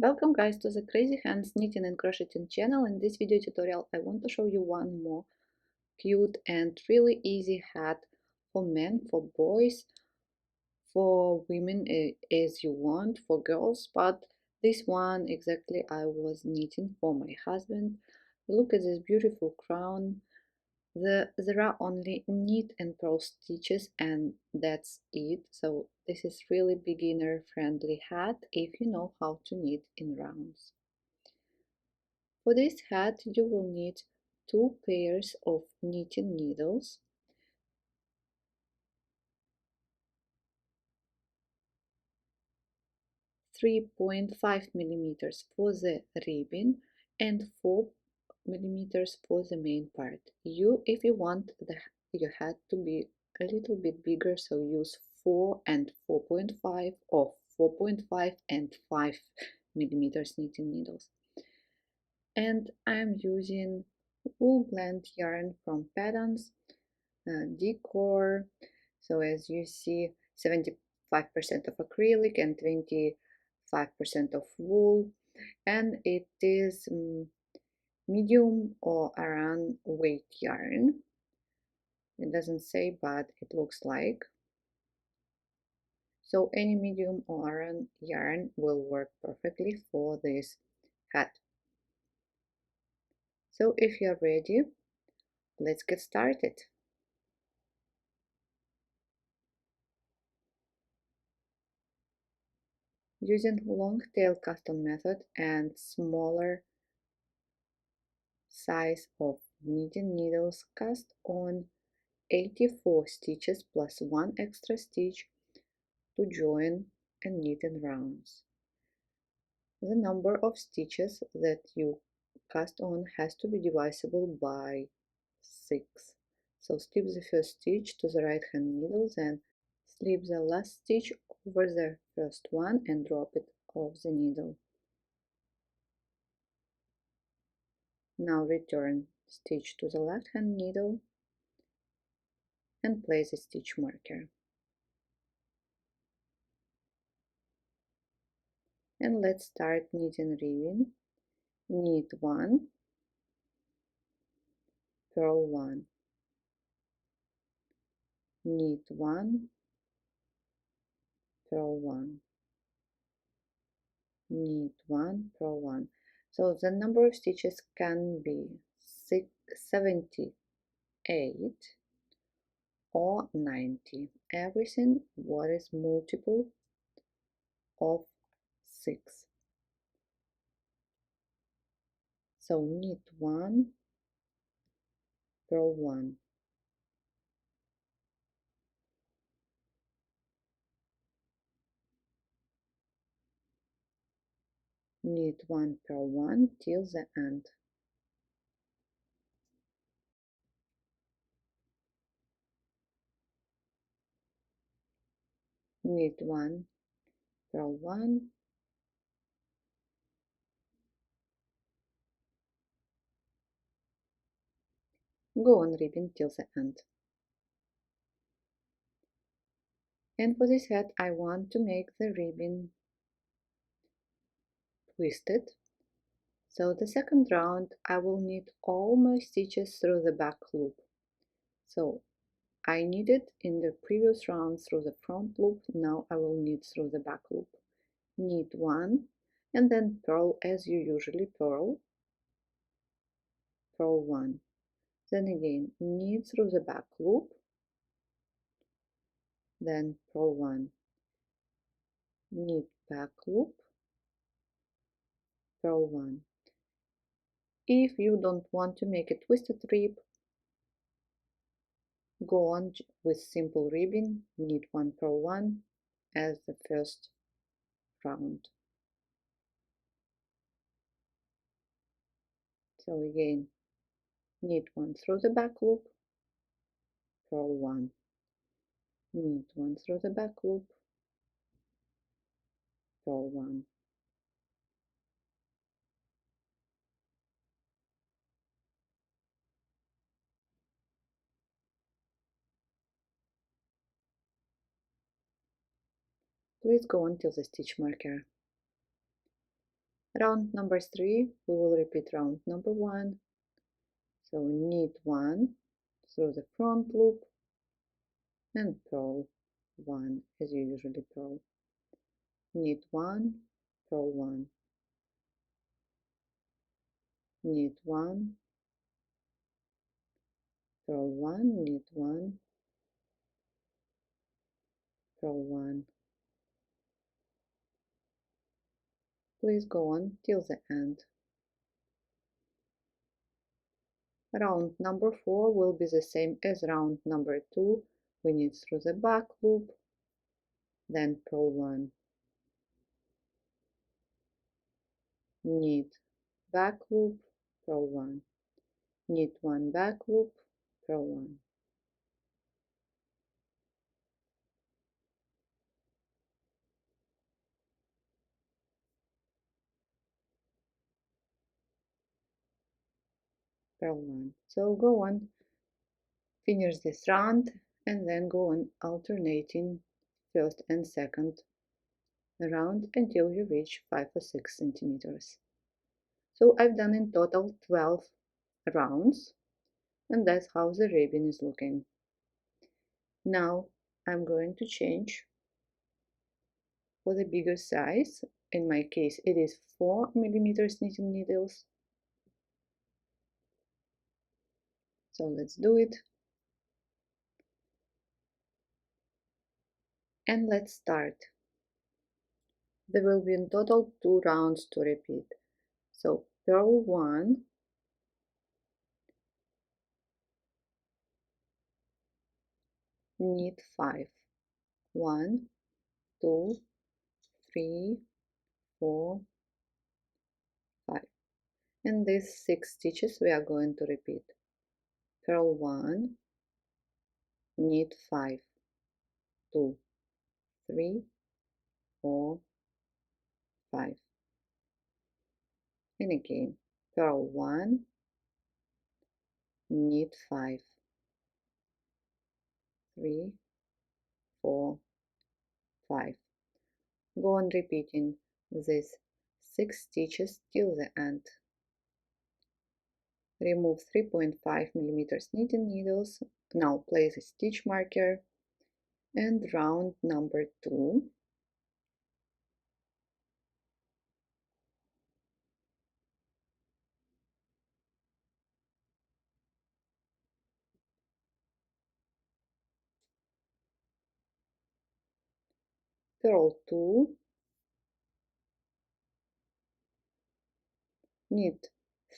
Welcome guys to the Crazy Hands Knitting and Crocheting channel. In this video tutorial I want to show you one more cute and really easy hat for men, for boys, for women as you want, for girls, but this one exactly I was knitting for my husband. Look at this beautiful crown. There are only knit and purl stitches and that's it. So this is really beginner friendly hat if you know how to knit in rounds. For this hat you will need 2 pairs of knitting needles, 3.5 mm for the ribbon and 4 mm for the main part. If you want your hat to be a little bit bigger, so use 4 and 4.5 or 4.5 and 5 mm knitting needles. And I'm using wool blend yarn from Patterns Decor. So as you see, 75% of acrylic and 25% of wool, and it is medium or around weight yarn. It doesn't say, but it looks like. So any medium or around yarn will work perfectly for this hat. So if you're ready, let's get started. Using long tail cast-on method and smaller size of knitting needles, cast on 84 stitches plus 1 extra stitch to join and knit in rounds. The number of stitches that you cast on has to be divisible by 6. So slip the first stitch to the right hand needle, then slip the last stitch over the first one and drop it off the needle. Now return stitch to the left hand needle and place a stitch marker. And let's start knitting ribbon. Knit 1, purl 1, knit 1, purl 1, knit 1, purl 1. So the number of stitches can be 78 or 90. Everything what is multiple of 6. So knit 1, purl 1, knit 1, purl 1 till the end. Knit 1, purl 1, go on ribbon till the end. And for this hat I want to make the ribbon twisted. So the second round I will knit all my stitches through the back loop. So I knitted in the previous round through the front loop, now I will knit through the back loop. Knit 1 and then purl as you usually purl, purl 1. Then again knit through the back loop, then purl 1, knit back loop, purl 1. If you don't want to make a twisted rib, go on with simple ribbon, knit 1, purl 1 as the first round. So again, knit 1 through the back loop, purl 1, knit 1 through the back loop, purl 1. Please go until the stitch marker. Round number 3, we will repeat round number 1. So knit 1 through the front loop and purl 1 as you usually purl. Knit 1, purl 1, knit 1, purl 1, knit 1, purl 1. Please go on till the end. Round number 4 will be the same as round number 2. We knit through the back loop, then purl 1, knit back loop, purl 1, knit 1 back loop, purl 1. Purl 1. So go on, finish this round, and then go on alternating first and second round until you reach 5 or 6 centimeters. So I've done in total 12 rounds, and that's how the ribbon is looking. Now I'm going to change for the bigger size. In my case it is 4 millimeters knitting needles. So let's do it. And let's start. There will be in total 2 rounds to repeat. So purl 1, knit 5. 1, 2, 3, 4, 5. In these 6 stitches we are going to repeat. Purl 1, knit 5, 2, 3, 4, 5. And again, purl 1, knit 5, 3, 4, 5. Go on repeating these 6 stitches till the end. Remove 3.5 millimeters knitting needles. Now place a stitch marker and round number 2. Purl 2, knit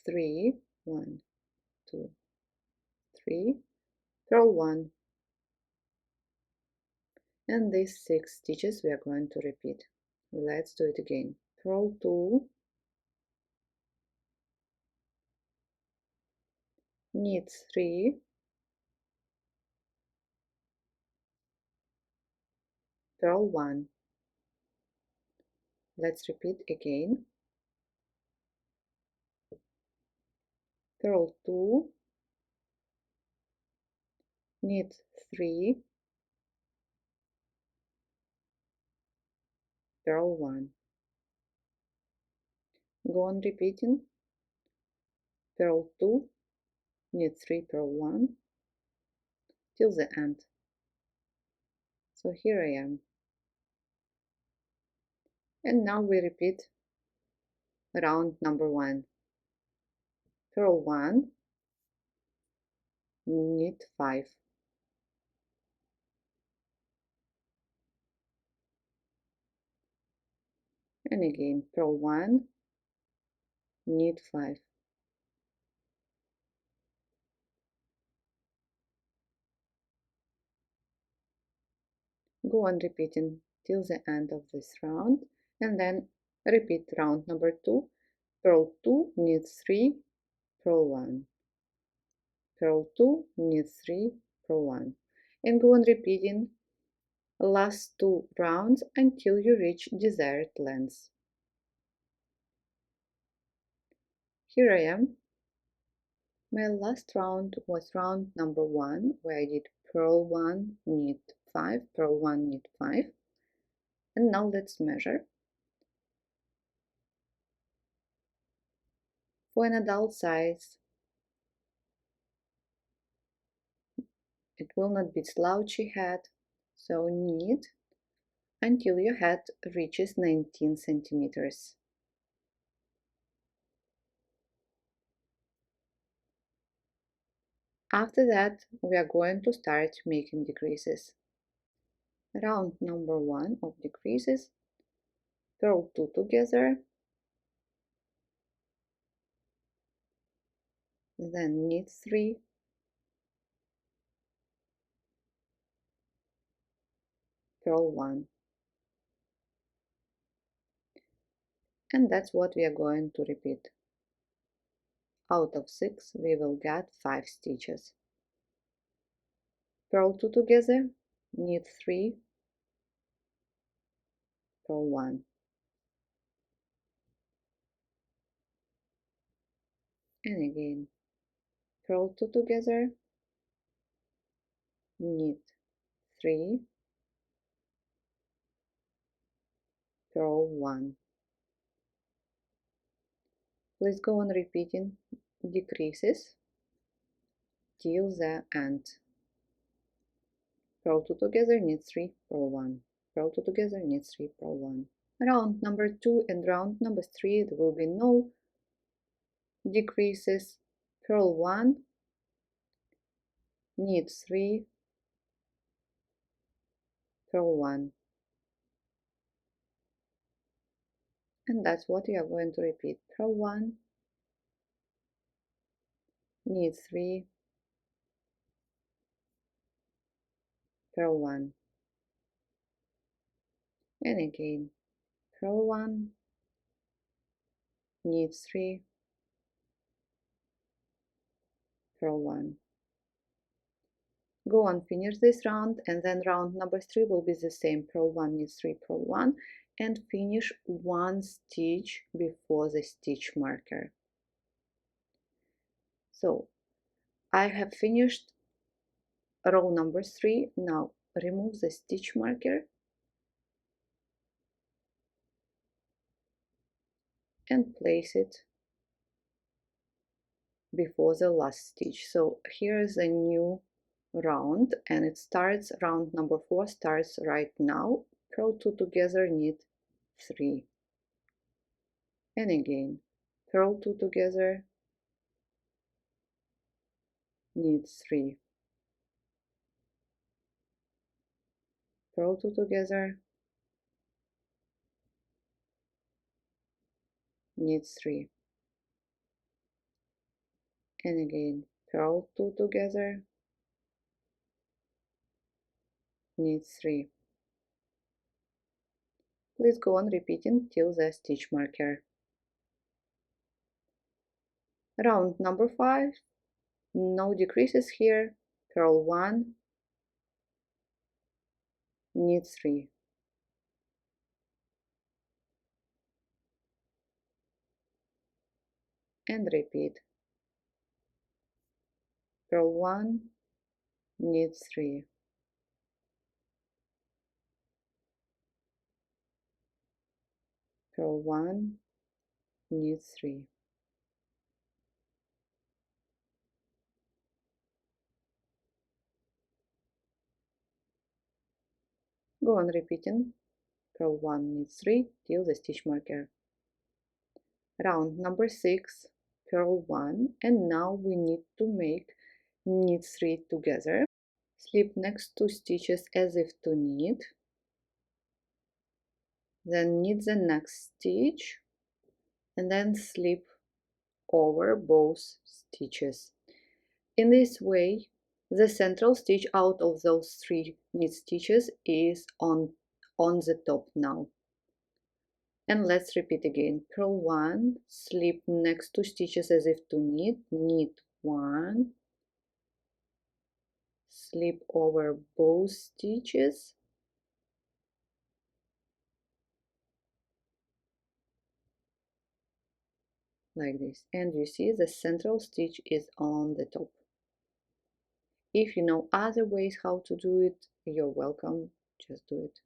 3, 1, 2, 3, purl 1, and these 6 stitches we are going to repeat. Let's do it again. Purl 2, knit 3, purl 1. Let's repeat again. Purl 2, knit 3, purl 1. Go on repeating. Purl 2, knit 3, purl 1 till the end. So here I am. And now we repeat round number 1. Purl 1, knit 5. And again, purl 1, knit 5. Go on repeating till the end of this round, and then repeat round number 2. Purl 2, knit 3, purl 1. Purl 2, knit 3, purl 1. And go on repeating last 2 rounds until you reach desired length. Here I am. My last round was round number 1, where I did purl 1, knit 5, purl 1, knit 5. And now let's measure. For an adult size, it will not be slouchy head, so knit until your head reaches 19 centimeters. After that, we are going to start making decreases. Round number 1 of decreases, purl 2 together, then knit 3, purl 1. And that's what we are going to repeat. Out of 6 we will get 5 stitches. Purl 2 together, knit 3, purl 1. And again, purl 2 together, knit 3, purl 1. Please go on repeating decreases till the end. Purl 2 together, knit 3, purl 1. Purl 2 together, knit 3, purl 1. Round number 2 and round number 3 there will be no decreases. Purl 1, knit 3, purl 1. And that's what we are going to repeat. Purl 1, knit 3, purl 1. And again, purl 1, knit 3, purl 1. Go on, finish this round, and then round number 3 will be the same. Purl 1, knit 3, purl 1, and finish 1 stitch before the stitch marker. So I have finished row number 3. Now remove the stitch marker and place it before the last stitch. So here is a new round, and it starts, round number 4 starts right now. Purl 2 together, knit 3, and again purl 2 together, knit 3, purl 2 together, knit 3, and again purl 2 together, knit 3. Please go on repeating till the stitch marker. Round number 5, no decreases here. Purl 1, knit 3, and repeat. Purl 1, knit 3, purl 1, knit 3. Go on repeating. Purl 1, knit 3 till the stitch marker. Round number 6, purl 1, and now we need to make knit 3 together. Slip next 2 stitches as if to knit, then knit the next stitch, and then slip over both stitches. In this way, the central stitch out of those 3 knit stitches is on the top now. And let's repeat again. Purl 1, slip next 2 stitches as if to knit, knit 1, slip over both stitches, like this, and you see the central stitch is on the top. If you know other ways how to do it, you're welcome, just do it.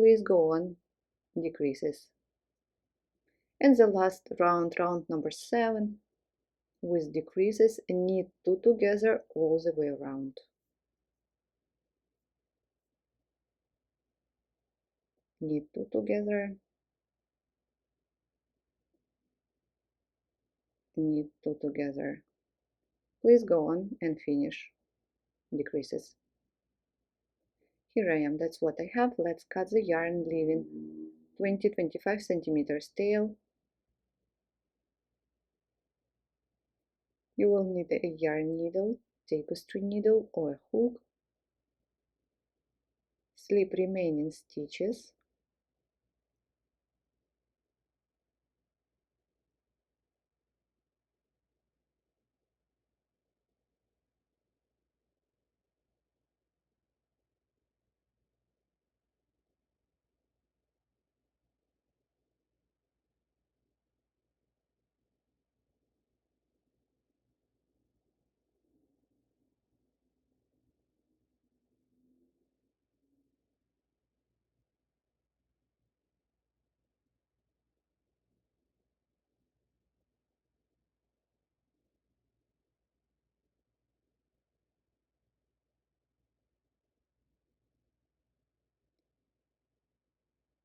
Please go on, decreases. And the last round, round number 7, with decreases, knit 2 together all the way around. Knit 2 together, knit 2 together. Please go on and finish decreases. Here I am, that's what I have. Let's cut the yarn, leaving 20-25 centimeters tail. You will need a yarn needle, tapestry needle or a hook. Slip remaining stitches.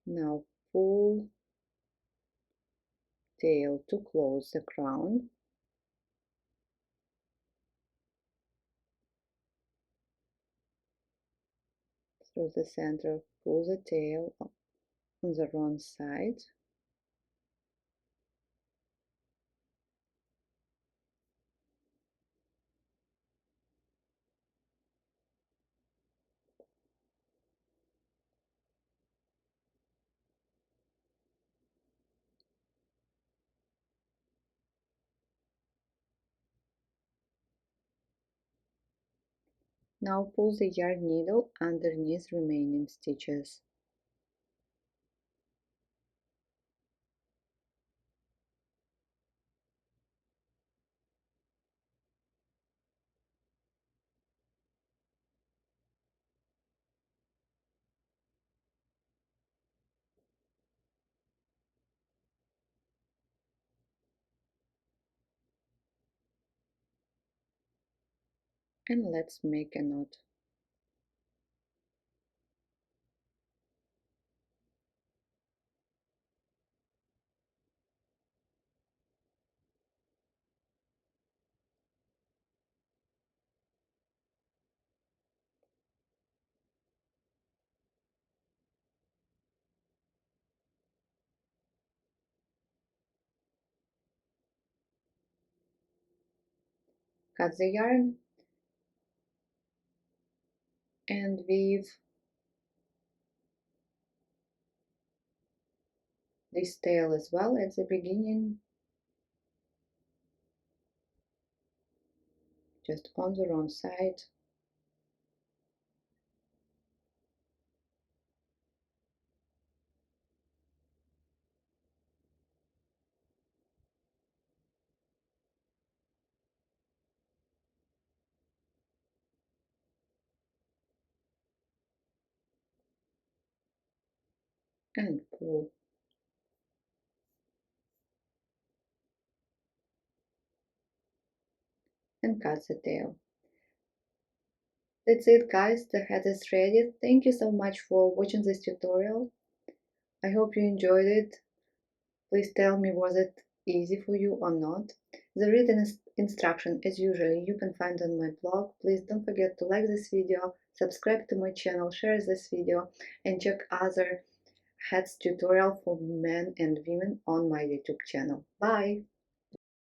Now pull tail to close the crown. Through the center, pull the tail on the wrong side. Now pull the yarn needle underneath remaining stitches. And let's make a knot. Cut the yarn and weave this tail as well at the beginning, just on the wrong side. And pull. And cut the tail. That's it guys, the hat is ready. Thank you so much for watching this tutorial. I hope you enjoyed it. Please tell me, was it easy for you or not? The written instruction as usually you can find on my blog. Please don't forget to like this video, subscribe to my channel, share this video and check other hats tutorial for men and women on my YouTube channel. Bye!